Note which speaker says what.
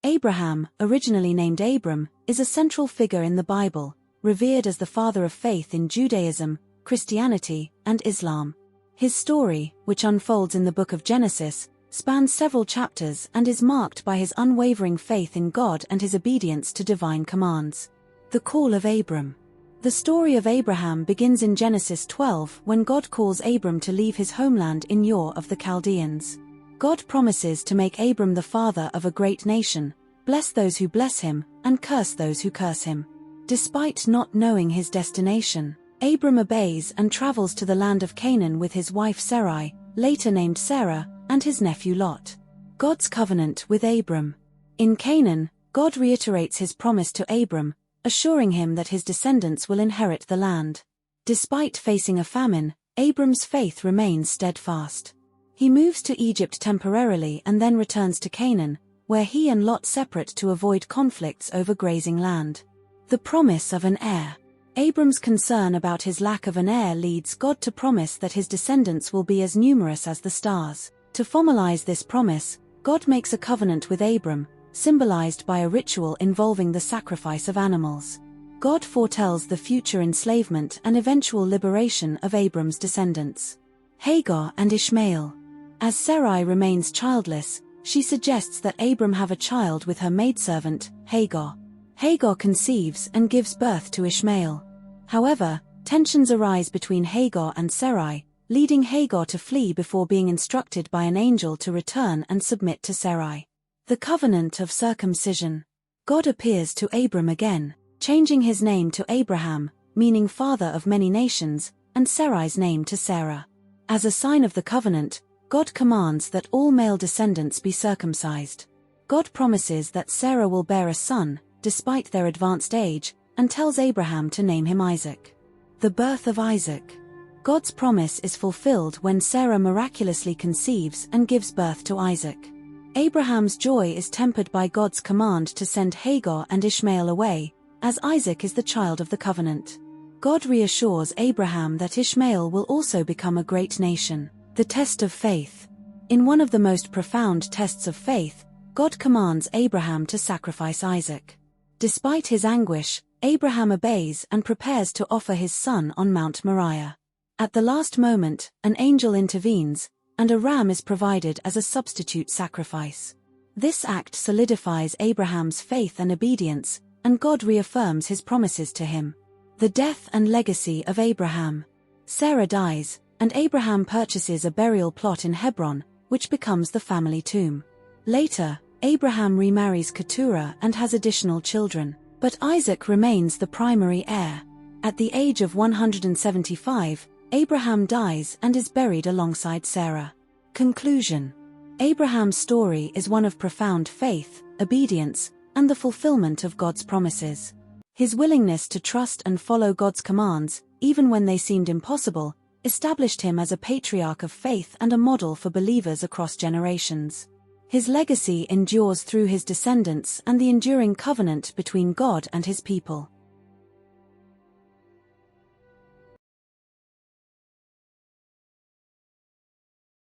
Speaker 1: Abraham, originally named Abram, is a central figure in the Bible, revered as the father of faith in Judaism, Christianity, and Islam. His story, which unfolds in the book of Genesis, spans several chapters and is marked by his unwavering faith in God and his obedience to divine commands. The call of Abram. The story of Abraham begins in Genesis 12 when God calls Abram to leave his homeland in Ur of the Chaldeans. God promises to make Abram the father of a great nation, bless those who bless him, and curse those who curse him. Despite not knowing his destination, Abram obeys and travels to the land of Canaan with his wife Sarai, later named Sarah, and his nephew Lot. God's covenant with Abram. In Canaan, God reiterates his promise to Abram, assuring him that his descendants will inherit the land. Despite facing a famine, Abram's faith remains steadfast. He moves to Egypt temporarily and then returns to Canaan, where he and Lot separate to avoid conflicts over grazing land. The promise of an heir. Abram's concern about his lack of an heir leads God to promise that his descendants will be as numerous as the stars. To formalize this promise, God makes a covenant with Abram, symbolized by a ritual involving the sacrifice of animals. God foretells the future enslavement and eventual liberation of Abram's descendants. Hagar and Ishmael. As Sarai remains childless, she suggests that Abram have a child with her maidservant, Hagar. Hagar conceives and gives birth to Ishmael. However, tensions arise between Hagar and Sarai, leading Hagar to flee before being instructed by an angel to return and submit to Sarai. The covenant of circumcision. God appears to Abram again, changing his name to Abraham, meaning father of many nations, and Sarai's name to Sarah. As a sign of the covenant, God commands that all male descendants be circumcised. God promises that Sarah will bear a son, despite their advanced age, and tells Abraham to name him Isaac. The birth of Isaac. God's promise is fulfilled when Sarah miraculously conceives and gives birth to Isaac. Abraham's joy is tempered by God's command to send Hagar and Ishmael away, as Isaac is the child of the covenant. God reassures Abraham that Ishmael will also become a great nation. The test of faith. In one of the most profound tests of faith, God commands Abraham to sacrifice Isaac. Despite his anguish, Abraham obeys and prepares to offer his son on Mount Moriah. At the last moment, an angel intervenes, and a ram is provided as a substitute sacrifice. This act solidifies Abraham's faith and obedience, and God reaffirms his promises to him. The death and legacy of Abraham. Sarah dies, and Abraham purchases a burial plot in Hebron, which becomes the family tomb. Later, Abraham remarries Keturah and has additional children, but Isaac remains the primary heir. At the age of 175, Abraham dies and is buried alongside Sarah. Conclusion. Abraham's story is one of profound faith, obedience, and the fulfillment of God's promises. His willingness to trust and follow God's commands, even when they seemed impossible, established him as a patriarch of faith and a model for believers across generations. His legacy endures through his descendants and the enduring covenant between God and his people.